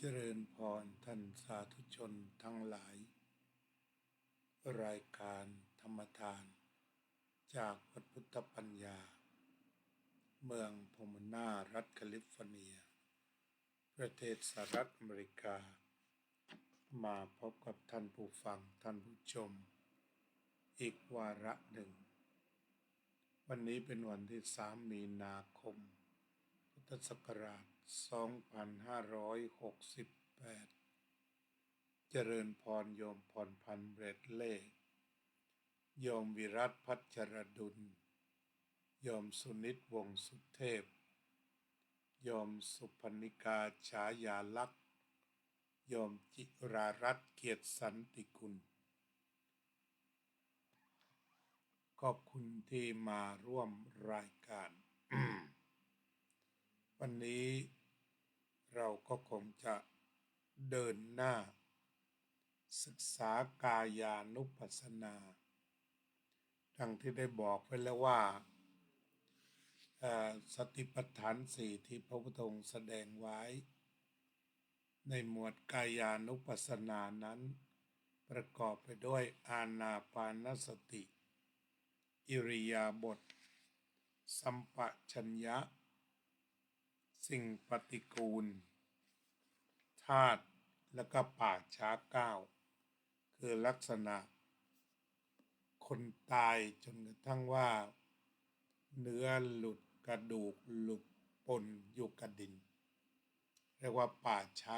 เจริญพรท่านสาธุชนทั้งหลายรายการธรรมทานจากวัดพุทธปัญญาเมืองโพโมนารัฐแคลิฟอร์เนียประเทศสหรัฐอเมริกามาพบกับท่านผู้ฟังท่านผู้ชมอีกวาระหนึ่งวันนี้เป็นวันที่3 มีนาคมพุทธศักราช2568เจริญพรโยมพรพันธ์เบรดเล่โยมวิรัตพัชรดุลโยมสุนิตวงศ์สุเทพโยมสุพนิกาฉายาลักษณ์โยมจิรารัตน์เกียรติสันติกุลขอบคุณที่มาร่วมรายการ วันนี้เราก็คงจะเดินหน้าศึกษากายานุปัสสนาดังที่ได้บอกไว้แล้วว่าสติปัฏฐาน4ที่พระพุทธองค์แสดงไว้ในหมวดกายานุปัสสนานั้นประกอบไปด้วยอานาปานสติอิริยาบถสัมปชัญญะสิ่งปฏิกูลธาตุและก็ป่าช้า9คือลักษณะคนตายจนกระทั่งว่าเนื้อหลุดกระดูกหลุดปนอยู่กับดินเรียกว่าป่าช้า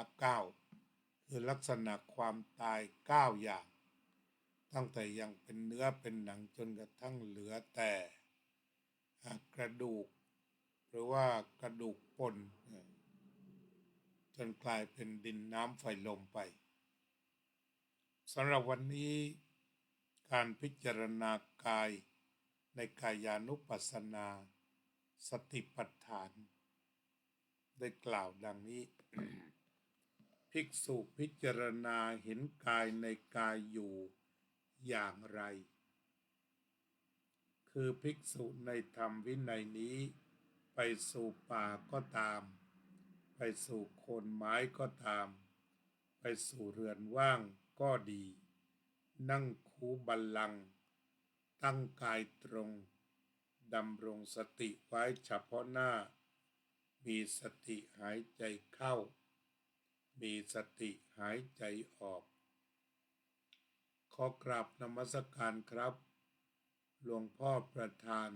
9คือลักษณะความตาย9อย่างตั้งแต่ยังเป็นเนื้อเป็นหนังจนกระทั่งเหลือแต่กระดูกหรือว่ากระดูกปนจนกลายเป็นดินน้ำไฟลมไปสำหรับวันนี้การพิจารณากายในกายานุปัสสนาสติปัฏฐานได้กล่าวดังนี้ ภิกษุพิจารณาเห็นกายในกายอยู่อย่างไรคือภิกษุในธรรมวินัยนี้ไปสู่ป่าก็ตามไปสู่โคนไม้ก็ตามไปสู่เรือนว่างก็ดีนั่งคูบัลลังก์ตั้งกายตรงดำรงสติไว้เฉพาะหน้ามีสติหายใจเข้ามีสติหายใจออกขอกราบนมัสการครับหลวงพ่อประธาน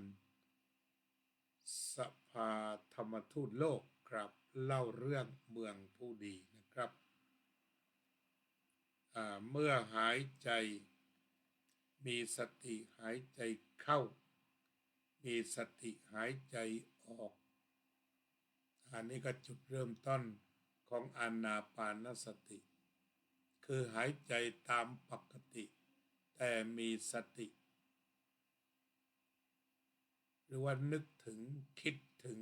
สภาธรรมทูตโลกครับเล่าเรื่องเมืองผู้ดีนะครับเมื่อหายใจมีสติหายใจเข้ามีสติหายใจออกอันนี้ก็จุดเริ่มต้นของอานาปานสติคือหายใจตามปกติแต่มีสติหรือว่านึกถึงคิดถึง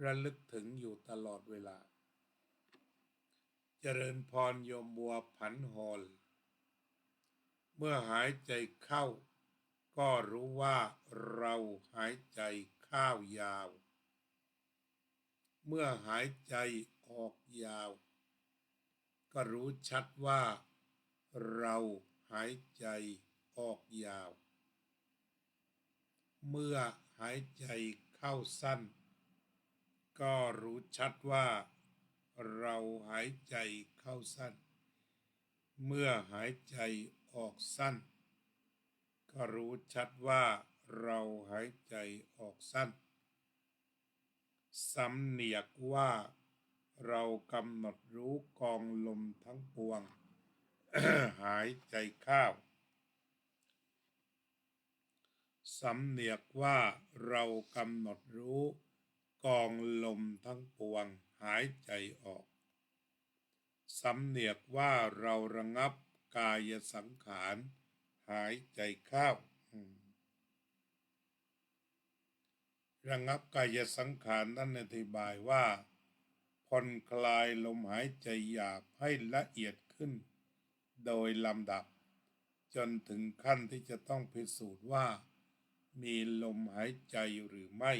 ระลึกถึงอยู่ตลอดเวลาเจริญพรโยมบัวผันหอลเมื่อหายใจเข้าก็รู้ว่าเราหายใจเข้ายาวเมื่อหายใจออกยาวก็รู้ชัดว่าเราหายใจออกยาวเมื่อหายใจเข้าสั้นก็รู้ชัดว่าเราหายใจเข้าสั้นเมื่อหายใจออกสั้นก็รู้ชัดว่าเราหายใจออกสั้นสำเนียกว่าเรากำหนดรู้กองลมทั้งปวง หายใจเข้าสำเนียกว่าเรากำหนดรู้กองลมทั้งปวงหายใจออกสำเนียกว่าเราระงับกายสังขารหายใจเข้าระงับกายสังขารนั้นอธิบายว่าผ่อนคลายลมหายใจหยาบให้ละเอียดขึ้นโดยลำดับจนถึงขั้นที่จะต้องพิสูจน์ว่ามีลมหายใจหรือไม่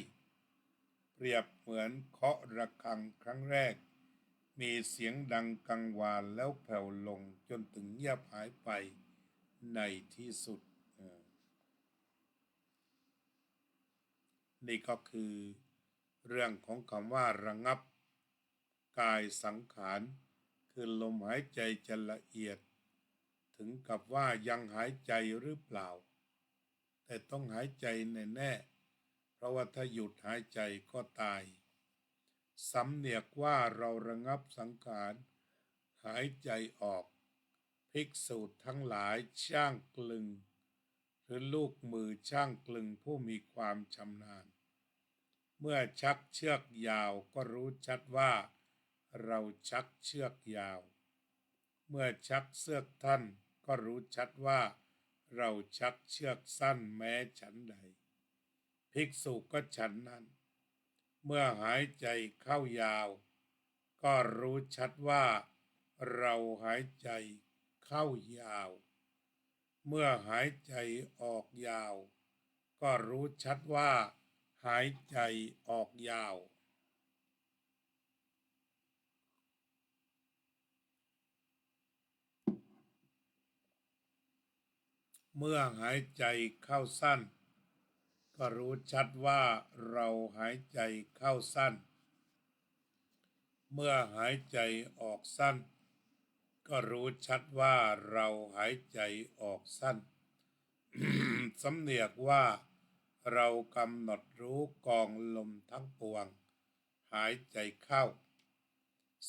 เปรียบเหมือนเคาะระฆังครั้งแรก มีเสียงดังกังวานแล้วแผ่วลงจนถึงเงียบหายไปในที่สุดนี่ก็คือเรื่องของคำว่าระงับกายสังขารคือลมหายใจจะละเอียดถึงกับว่ายังหายใจหรือเปล่าแต่ต้องหายใจแน่ๆเพราะว่าถ้าหยุดหายใจก็ตายสำเนียกว่าเราระงับสังขารหายใจออกภิกษุทั้งหลายช่างกลึงหรือลูกมือช่างกลึงผู้มีความชำนาญเมื่อชักเชือกยาวก็รู้ชัดว่าเราชักเชือกยาวเมื่อชักเชือกสั้นก็รู้ชัดว่าเราชักเชือกสั้นแม้ฉันใดภิกษุก็ฉันนั้นเมื่อหายใจเข้ายาวก็รู้ชัดว่าเราหายใจเข้ายาวเมื่อหายใจออกยาวก็รู้ชัดว่าหายใจออกยาวเมื่อหายใจเข้าสั้นก็รู้ชัดว่าเราหายใจเข้าสั้นเมื่อหายใจออกสั้นก็รู้ชัดว่าเราหายใจออกสั้น สำเนียกว่าเรากำหนดรู้กองลมทั้งปวงหายใจเข้า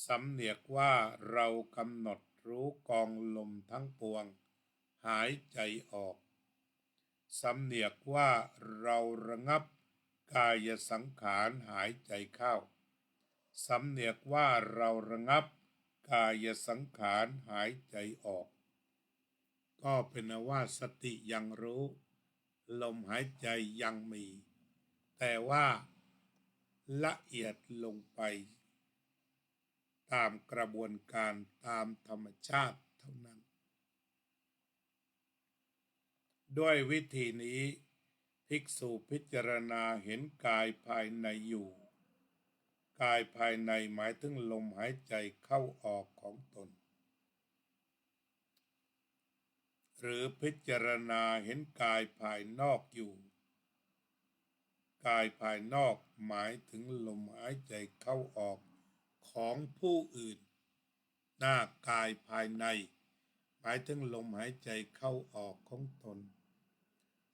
สำเนียกว่าเรากำหนดรู้กองลมทั้งปวงหายใจออกสำเนียกว่าเราระงับกายสังขารหายใจเข้าสำเนียกว่าเราระงับกายสังขารหายใจออกก็เป็นว่าสติยังรู้ลมหายใจยังมีแต่ว่าละเอียดลงไปตามกระบวนการตามธรรมชาติเท่านั้นด้วยวิธีนี้ภิกษุพิจารณาเห็นกายภายในอยู่กายภายในหมายถึงลมหายใจเข้าออกของตนหรือพิจารณาเห็นกายภายนอกอยู่กายภายนอกหมายถึงลมหายใจเข้าออกของผู้อื่นหน้ากายภายในหมายถึงลมหายใจเข้าออกของตน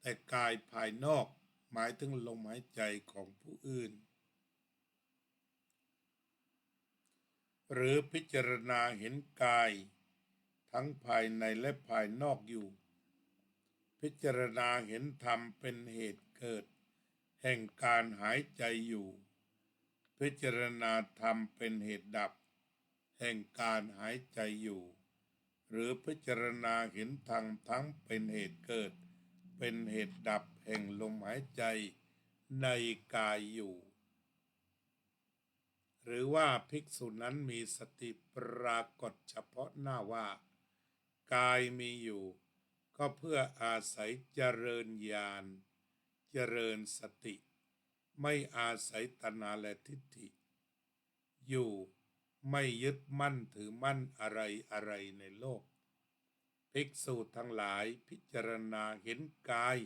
แต่กายภายนอกหมายถึงลมหายใจของผู้อื่นหรือพิจารณาเห็นกายทั้งภายในและภายนอกอยู่พิจารณาเห็นธรรมเป็นเหตุเกิดแห่งการหายใจอยู่พิจารณาธรรมเป็นเหตุดับแห่งการหายใจอยู่หรือพิจารณาเห็นธรรมทั้งเป็นเหตุเกิดเป็นเหตุดับแห่งลมหายใจในกายอยู่หรือว่าภิกษุนั้นมีสติปรากฏเฉพาะหน้าว่ากายมีอยู่ก็เพื่ออาศัยเจริญญาณเจริญสติไม่อาศัยตัณหาและทิฏฐิอยู่ไม่ยึดมั่นถือมั่นอะไรอะไรในโลกภิกษุทั้งหลายพิจารณาเห็นกาย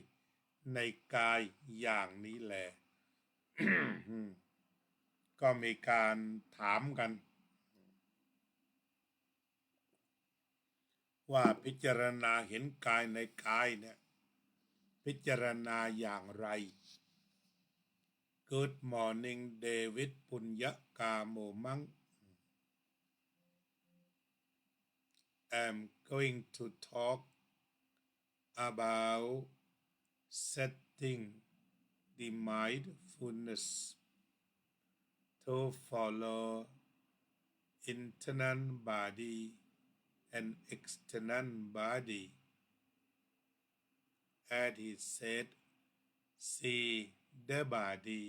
ในกายอย่างนี้แล ก็มีการถามกันว่าพิจารณาเห็นกายในกายเนี่ยพิจารณาอย่างไร Good morning David ปุญญกาโมมัง I'm going to talk about setting the mindfulness to follow internal body and external body as he said see the body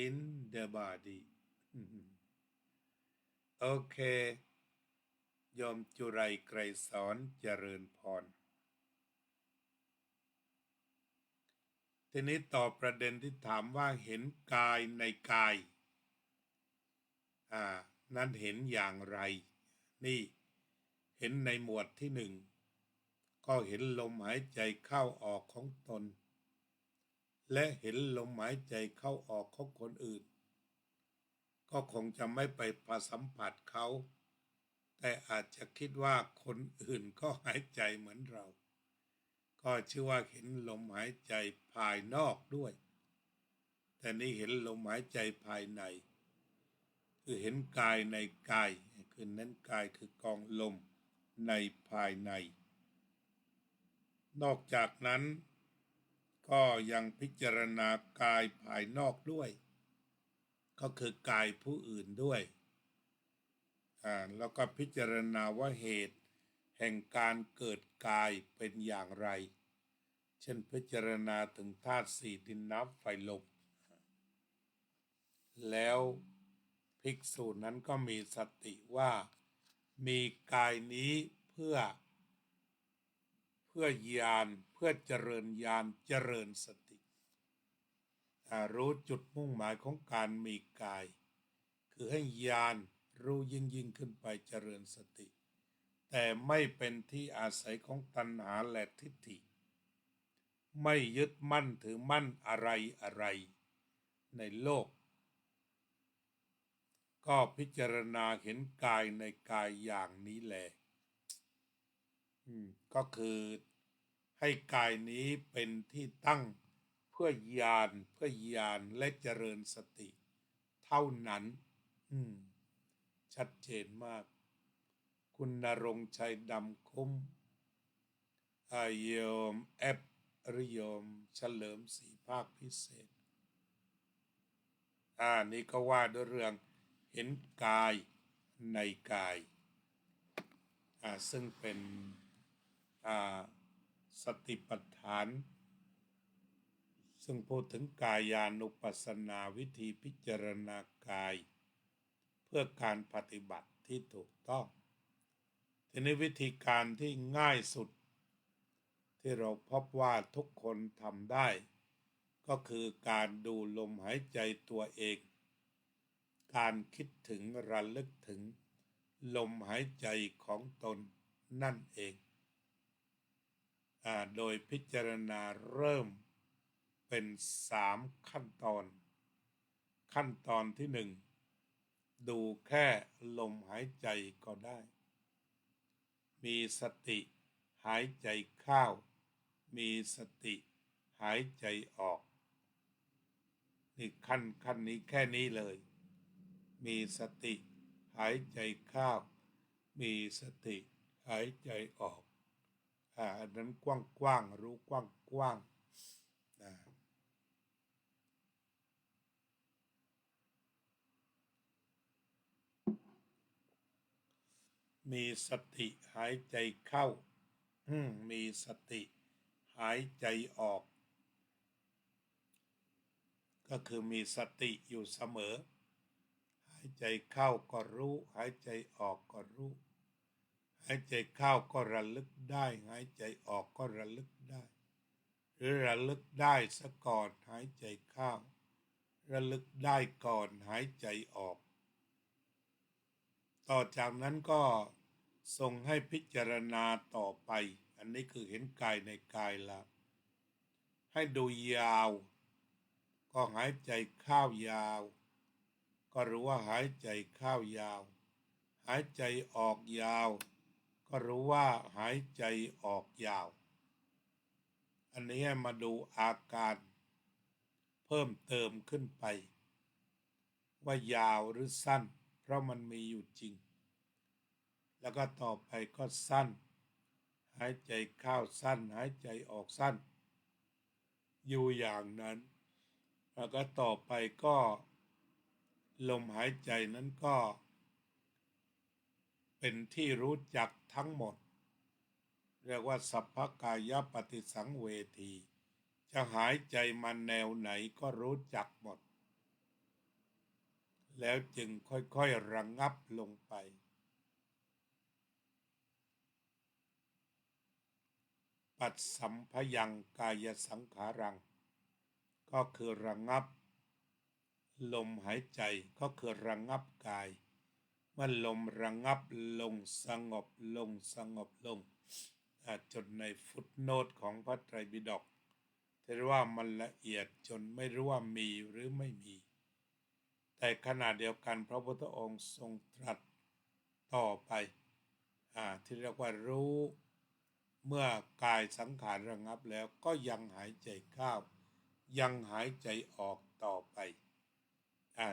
in the body โอเคโยมจุไรไกรสอนเจริญพรทีนี้ต่อประเด็นที่ถามว่าเห็นกายในกาย นั้นเห็นอย่างไรนี่เห็นในหมวดที่หนึ่งก็เห็นลมหายใจเข้าออกของตนและเห็นลมหายใจเข้าออกของคนอื่นก็คงจะไม่ไปสัมผัสเขาแต่อาจจะคิดว่าคนอื่นก็หายใจเหมือนเราก็ชื่อว่าเห็นลมหายใจภายนอกด้วยแต่นี่เห็นลมหายใจภายในคือเห็นกายในกายคือนั้นกายคือกองลมในภายในนอกจากนั้นก็ยังพิจารณากายภายนอกด้วยก็คือกายผู้อื่นด้วยแล้วก็พิจารณาว่าเหตุแห่งการเกิดกายเป็นอย่างไรเช่นพิจารณาถึงธาตุสี่ดินน้ำไฟลมแล้วภิกษุนั้นก็มีสติว่ามีกายนี้เพื่อญาณเพื่อเจริญญาณเจริญสติรู้จุดมุ่งหมายของการมีกายคือให้ญาณรู้ยิ่งขึ้นไปเจริญสติแต่ไม่เป็นที่อาศัยของตัณหาและทิฏฐิไม่ยึดมั่นถือมั่นอะไรในโลกก็พิจารณาเห็นกายในกายอย่างนี้แหละก็คือให้กายนี้เป็นที่ตั้งเพื่อญาณและเจริญสติเท่านั้นชัดเจนมากคุณณรงค์ชัยดำคุ้มโยมแอปหรือโยมเฉลิมศรีภาคพิเศษนี่ก็ว่าด้วยเรื่องเห็นกายในกายซึ่งเป็นสติปัฏฐานซึ่งพูดถึงกายานุปัสสนาวิธีพิจารณากายเพื่อการปฏิบัติที่ถูกต้องทีนี้วิธีการที่ง่ายสุดที่เราพบว่าทุกคนทำได้ก็คือการดูลมหายใจตัวเองการคิดถึงระลึกถึงลมหายใจของตนนั่นเองโดยพิจารณาเริ่มเป็น3ขั้นตอนขั้นตอนที่1ดูแค่ลมหายใจก็ได้มีสติหายใจเข้ามีสติหายใจออกนี่ขั้นนี้แค่นี้เลยมีสติหายใจเข้ามีสติหายใจออกอันนั้นกว้างรู้กว้างมีสติหายใจเข้ามีสติหายใจออกก็คือมีสติอยู่เสมอหายใจเข้าก็รู้หายใจออกก็รู้หายใจเข้าก็ระลึกได้หายใจออกก็ระลึกได้หรือระลึกได้ซะก่อนหายใจเข้าระลึกได้ก่อนหายใจออกต่อจากนั้นก็ส่งให้พิจารณาต่อไปอันนี้คือเห็นกายในกายละให้ดูยาวก็หายใจเข้ายาวก็รู้ว่าหายใจเข้ายาวหายใจออกยาวก็รู้ว่าหายใจออกยาวอันนี้ให้มาดูอาการเพิ่มเติมขึ้นไปว่ายาวหรือสั้นเพราะมันมีอยู่จริงแล้วก็ต่อไปก็สั้นหายใจเข้าสั้นหายใจออกสั้นอยู่อย่างนั้นแล้วก็ต่อไปก็ลมหายใจนั้นก็เป็นที่รู้จักทั้งหมดเรียกว่าสัพพกายปฏิสังเวทีจะหายใจมาแนวไหนก็รู้จักหมดแล้วจึงค่อยๆระงับลงไปปัสสัมภยังกายสังขารังก็คือระงับลมหายใจก็คือระงับกาย มันลมระงับลงสงบลงสงบลงจนในฟุตโนตของพระไตรปิฎกที่เรียกว่ามันละเอียดจนไม่รู้ว่ามีหรือไม่มีแต่ขณะเดียวกันพระพุทธองค์ทรงตรัสต่อไปที่เรียกว่ารู้เมื่อกายสังขารระงับแล้วก็ยังหายใจเข้ายังหายใจออกต่อไป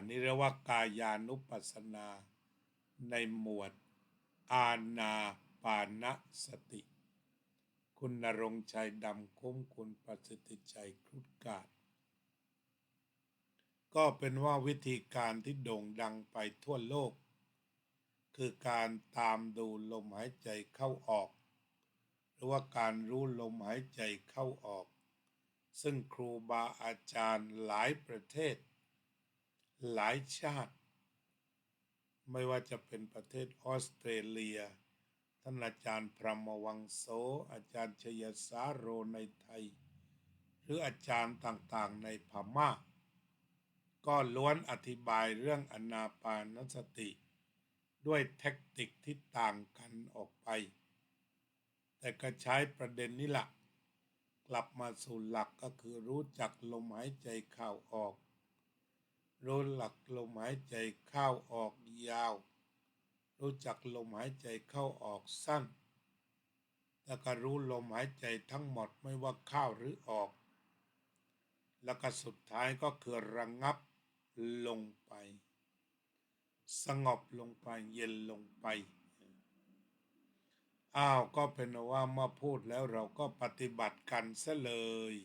นี่เรียกว่ากายานุปัสสนาในหมวดอานาปานสติคุณณรงค์ชัยดำคุ้มคุณประสิทธิชัยครุฑกาศก็เป็นว่าวิธีการที่โด่งดังไปทั่วโลกคือการตามดูลมหายใจเข้าออกหรือว่าการรู้ลมหายใจเข้าออกซึ่งครูบาอาจารย์หลายประเทศหลายชาติไม่ว่าจะเป็นประเทศออสเตรเลียท่านอาจารย์พรหมวังโสอาจารย์ชยสาโรในไทยหรืออาจารย์ต่างๆในพม่าก็ล้วนอธิบายเรื่องอานาปานสติด้วยเทคนิคที่ต่างกันออกไปแต่ก็ใช้ประเด็นนี้แหละกลับมาสู่หลักก็คือรู้จักลมหายใจเข้าออกรู้หลักลมหายใจเข้าออกยาวรู้จักลมหายใจเข้าออกสั้นแล้วก็รู้ลมหายใจทั้งหมดไม่ว่าเข้าหรือออกแล้วก็สุดท้ายก็คือระงับลงไปสงบลงไปเย็นลงไปก็เป็นว่าเมื่อพูดแล้วเราก็ปฏิบัติกันซะเลย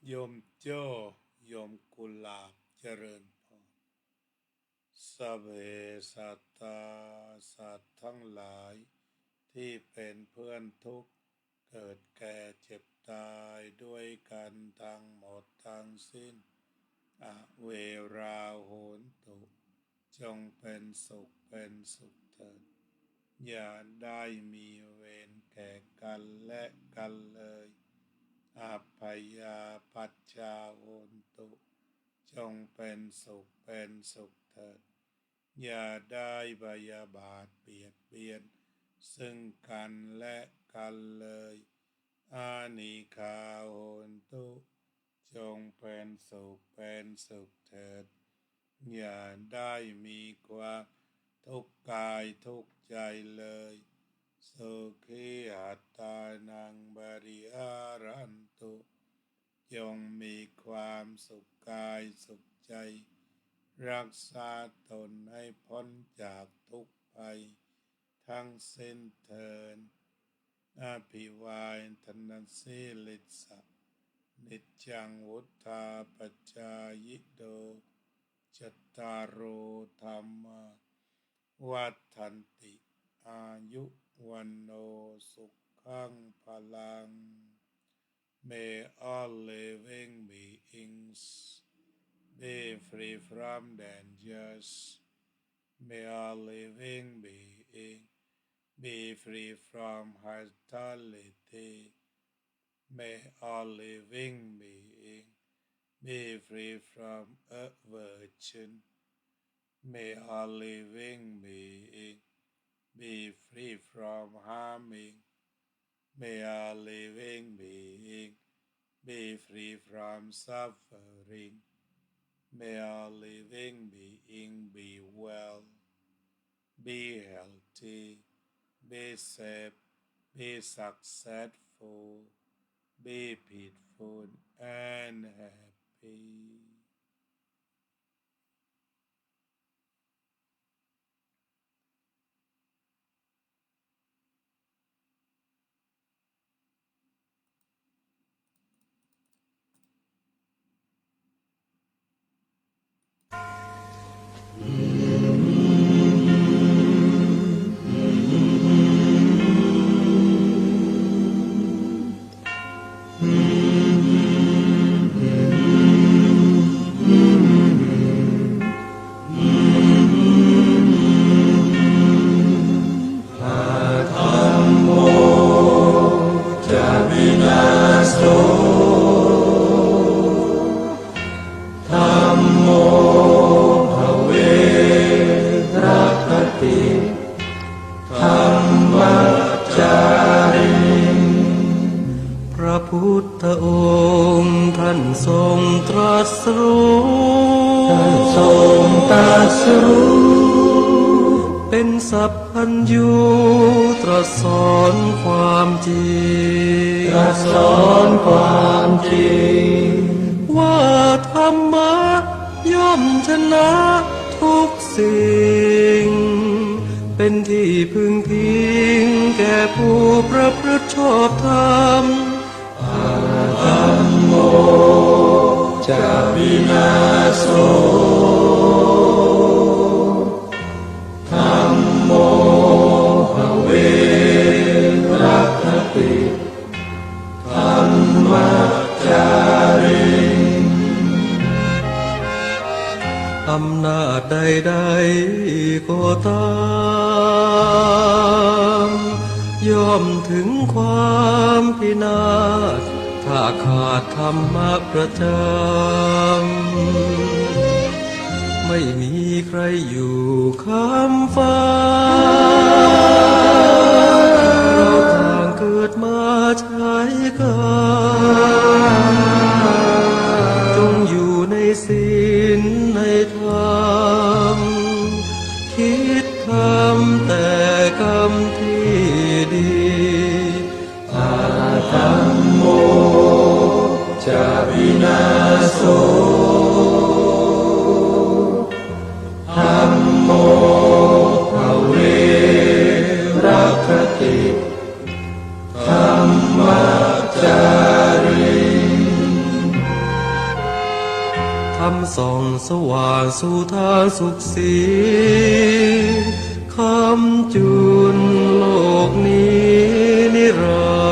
โยมโจ้โยมกุลาบเจริญพรสัพเพสัตตาสัตว์ทั้งหลายที่เป็นเพื่อนทุกข์เกิดแก่เจ็บตายด้วยกันทั้งหมดทั้งสิ้นเวราโหนตุจงเป็นสุขเถิดอย่าได้มีเวรแก่กันและกันเลยอัพยาปัชชาโหนตุจงเป็นสุขเถิดอย่าได้พยาบาทเบียดเบียนซึ่งกันและกันเลยอานิคาโหนตุจงเป็นสุขเถิดอย่าได้มีความทุกข์กายทุกข์ใจเลยสุขีอัตตานังบริหารันตุจงมีความสุขกายสุขใจรักษาตนให้พ้นจากทุกภัยทั้งสิ้นเถิดอภิวาทนาสีลิสะนิจจังวุธาปัจจายโดจัตตารโอธรรมวัฏันติอายุวันโนสุขังพลัง May all living beings be free from dangers. May all living beings be free from mortality. May all living beings be free from aversion. May all living beings be free from harming. May all living beings be free from suffering. May all living beings be well, be healthy, be safe, be successful, be peaceful and happy.พระพุทธองค์ท่านทรงตรัสรู้เป็นสัพพัญญูตรัสสอนความจริงว่าธรรมะย่อมชนะทุกสิ่งเป็นที่พึงพิงแก่ผู้ประพฤติชอบธรรมธัมโมจะวินาโสธัมโมภเวรัคติธัมมัจจาริอำนาจใดๆก็ตามย่อมถึงความพินาศถ้าขาดธรรมะประจำไม่มีใครอยู่ค้ำฟ้าเราต่างเกิดมาใช้กันจงอยู่ในศีลในธรรมคิดทำแต่กรรมที่ดีธัมโมจะวินาโสธัมโมภเวรัคติธัมมัจจาริธรรมส่องสว่างสู่ทางสุขสีคำจุนโลกนี้นิรันดร์